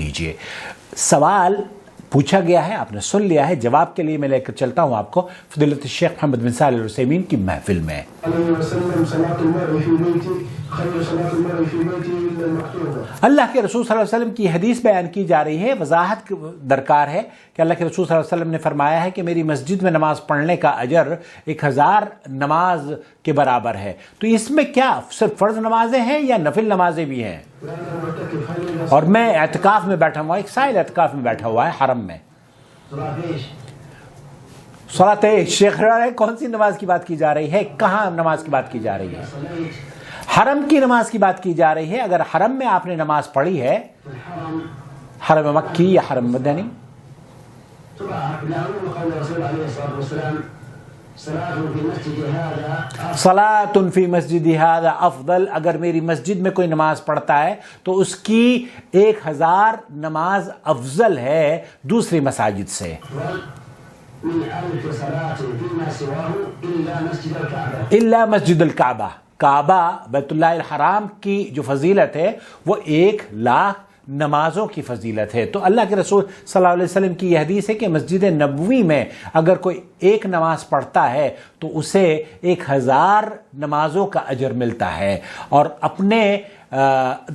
دیجئے۔ سوال پوچھا گیا ہے، آپ نے سن لیا ہے، جواب کے لیے میں لے کر چلتا ہوں آپ کو فضیلت الشیخ محمد بن صالح العثیمین کی محفل میں۔ اللہ کے رسول صلی اللہ علیہ وسلم کی حدیث بیان کی جا رہی ہے، وضاحت درکار ہے کہ اللہ کے رسول صلی اللہ علیہ وسلم نے فرمایا ہے کہ میری مسجد میں نماز پڑھنے کا اجر 1000 نماز کے برابر ہے۔ تو اس میں کیا صرف فرض نمازیں ہیں یا نفل نمازیں بھی ہیں؟ اور میں اعتکاف میں بیٹھا ہوا، ایک سائل اعتکاف میں بیٹھا ہوا ہے حرم میں۔ صلاۃ شیخ کون سی نماز کی بات کی جا رہی ہے؟ کہاں نماز کی بات کی جا رہی ہے؟ حرم کی نماز کی بات کی جا رہی ہے۔ اگر حرم میں آپ نے نماز پڑھی ہے، حرم مکی یا حرم مدنی، صلاۃ فی مسجد ھذا افضل، اگر میری مسجد میں کوئی نماز پڑھتا ہے تو اس کی 1000 نماز افضل ہے دوسری مساجد سے۔ الا مسجد الکعبہ، کعبہ بیت اللہ الحرام کی جو فضیلت ہے وہ 1,00,000 نمازوں کی فضیلت ہے۔ تو اللہ کے رسول صلی اللہ علیہ وسلم کی یہ حدیث ہے کہ مسجد نبوی میں اگر کوئی ایک نماز پڑھتا ہے تو اسے 1000 نمازوں کا اجر ملتا ہے، اور اپنے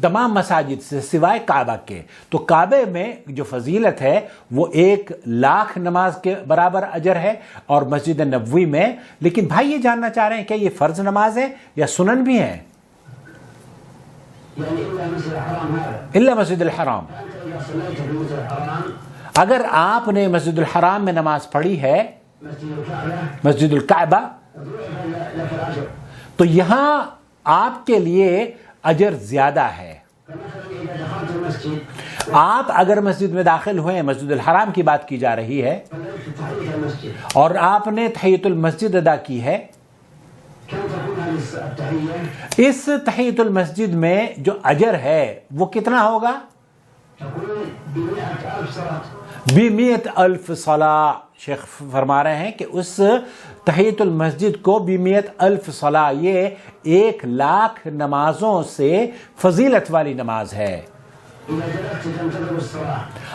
تمام مساجد سے سوائے کعبہ کے۔ تو کعبے میں جو فضیلت ہے وہ 1,00,000 نماز کے برابر اجر ہے، اور مسجد نبوی میں۔ لیکن بھائی یہ جاننا چاہ رہے ہیں کہ یہ فرض نماز ہے یا سنن بھی ہیں؟ الا مسجد الحرام، اگر آپ نے مسجد الحرام میں نماز پڑھی ہے، مسجد الکعبہ، تو یہاں آپ کے لیے اجر زیادہ ہے۔ آپ اگر مسجد میں داخل ہوئے، مسجد الحرام کی بات کی جا رہی ہے، اور آپ نے تحیۃ المسجد ادا کی ہے، اس تحیۃ المسجد میں جو اجر ہے وہ کتنا ہوگا؟ ب100,000 صلاۃ۔ شیخ فرما رہے ہیں کہ اس تحیۃ المسجد کو ب100,000 صلاۃ، یہ 1,00,000 نمازوں سے فضیلت والی نماز ہے۔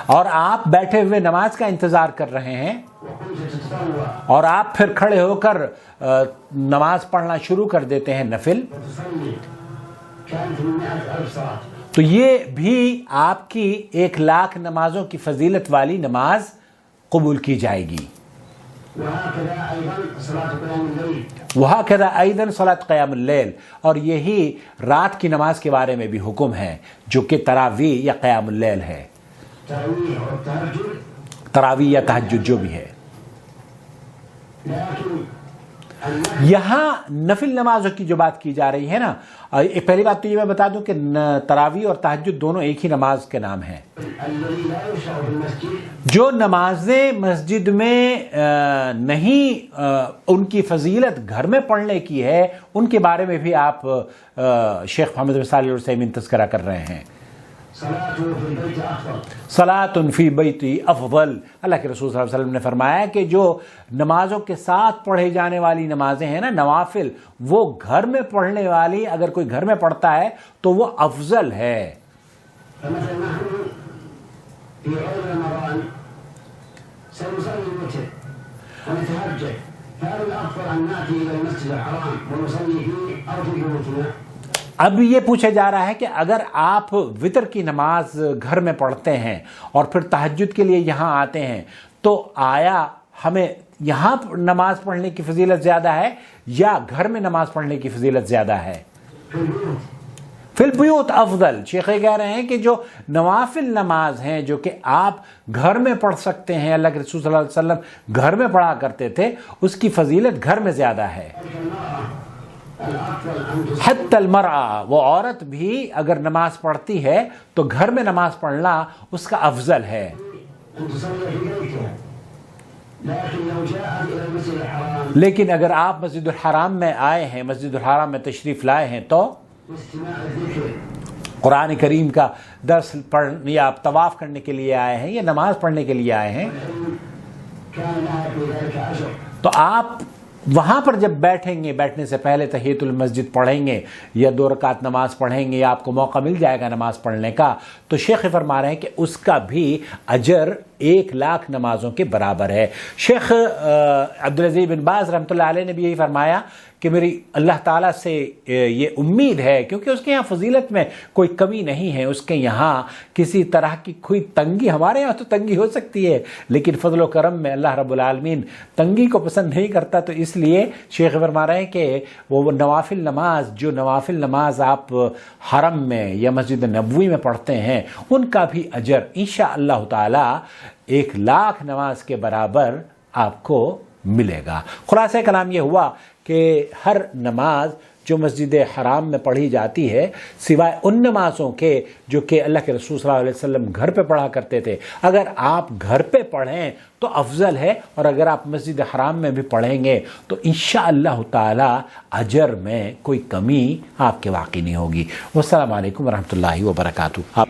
اور آپ بیٹھے ہوئے نماز کا انتظار کر رہے ہیں، اور آپ پھر کھڑے ہو کر نماز پڑھنا شروع کر دیتے ہیں نفل، تو یہ بھی آپ کی 1,00,000 نمازوں کی فضیلت والی نماز قبول کی جائے گی۔ وہکذا ایضا صلاۃ قیام اللیل، اور یہی رات کی نماز کے بارے میں بھی حکم ہے جو کہ تراویح یا قیام اللیل ہے، تراویح یا تہجد جو بھی ہے۔ یہاں نفل نمازوں کی جو بات کی جا رہی ہے نا، پہلی بات تو یہ میں بتا دوں کہ تراویح اور تہجد دونوں ایک ہی نماز کے نام ہیں۔ جو نمازیں مسجد میں نہیں، ان کی فضیلت گھر میں پڑھنے کی ہے، ان کے بارے میں بھی آپ شیخ محمد بن صالح العثیمین تذکرہ کر رہے ہیں۔ صلاۃ فی بیتی افضل، اللہ کے رسول صلی اللہ علیہ وسلم نے فرمایا کہ جو نمازوں کے ساتھ پڑھے جانے والی نمازیں ہیں نا، نوافل، وہ گھر میں پڑھنے والی اگر کوئی گھر میں پڑھتا ہے تو وہ افضل ہے۔ اب یہ پوچھا جا رہا ہے کہ اگر آپ وتر کی نماز گھر میں پڑھتے ہیں اور پھر تہجد کے لیے یہاں آتے ہیں، تو آیا ہمیں یہاں نماز پڑھنے کی فضیلت زیادہ ہے یا گھر میں نماز پڑھنے کی فضیلت زیادہ ہے؟ فی البیوت افضل۔ شیخ کہہ رہے ہیں کہ جو نوافل نماز ہیں جو کہ آپ گھر میں پڑھ سکتے ہیں، اللہ کے رسول صلی اللہ علیہ وسلم گھر میں پڑھا کرتے تھے، اس کی فضیلت گھر میں زیادہ ہے۔ حتی المرأہ، وہ عورت بھی اگر نماز پڑھتی ہے تو گھر میں نماز پڑھنا اس کا افضل ہے۔ لیکن اگر آپ مسجد الحرام میں آئے ہیں، مسجد الحرام میں تشریف لائے ہیں، تو قرآن کریم کا درس پڑھنے یا آپ طواف کرنے کے لیے آئے ہیں یا نماز پڑھنے کے لیے آئے ہیں، تو آپ وہاں پر جب بیٹھیں گے، بیٹھنے سے پہلے تحیۃ المسجد پڑھیں گے یا 2 رکعت نماز پڑھیں گے یا آپ کو موقع مل جائے گا نماز پڑھنے کا، تو شیخ فرما رہے ہیں کہ اس کا بھی اجر 1,00,000 نمازوں کے برابر ہے۔ شیخ عبدالعزیز بن باز رحمۃ اللہ علیہ نے بھی یہی فرمایا کہ میری اللہ تعالیٰ سے یہ امید ہے، کیونکہ اس کے یہاں فضیلت میں کوئی کمی نہیں ہے، اس کے یہاں کسی طرح کی کوئی تنگی، ہمارے یہاں تو تنگی ہو سکتی ہے لیکن فضل و کرم میں اللہ رب العالمین تنگی کو پسند نہیں کرتا، تو اس لیے شیخ فرما رہے ہیں کہ وہ نوافل نماز، جو نوافل نماز آپ حرم میں یا مسجد نبوی میں پڑھتے ہیں، ان کا بھی اجر انشاءاللہ تعالی 1,00,000 نماز کے برابر آپ کو ملے گا۔ خلاصہ کلام یہ ہوا کہ ہر نماز جو مسجد حرام میں پڑھی جاتی ہے، سوائے ان نمازوں کے جو کہ اللہ کے رسول صلی اللہ علیہ وسلم گھر پہ پڑھا کرتے تھے، اگر آپ گھر پہ پڑھیں تو افضل ہے، اور اگر آپ مسجد حرام میں بھی پڑھیں گے تو انشاءاللہ تعالی اجر میں کوئی کمی آپ کے واقع نہیں ہوگی۔ والسلام علیکم ورحمۃ اللہ وبرکاتہ۔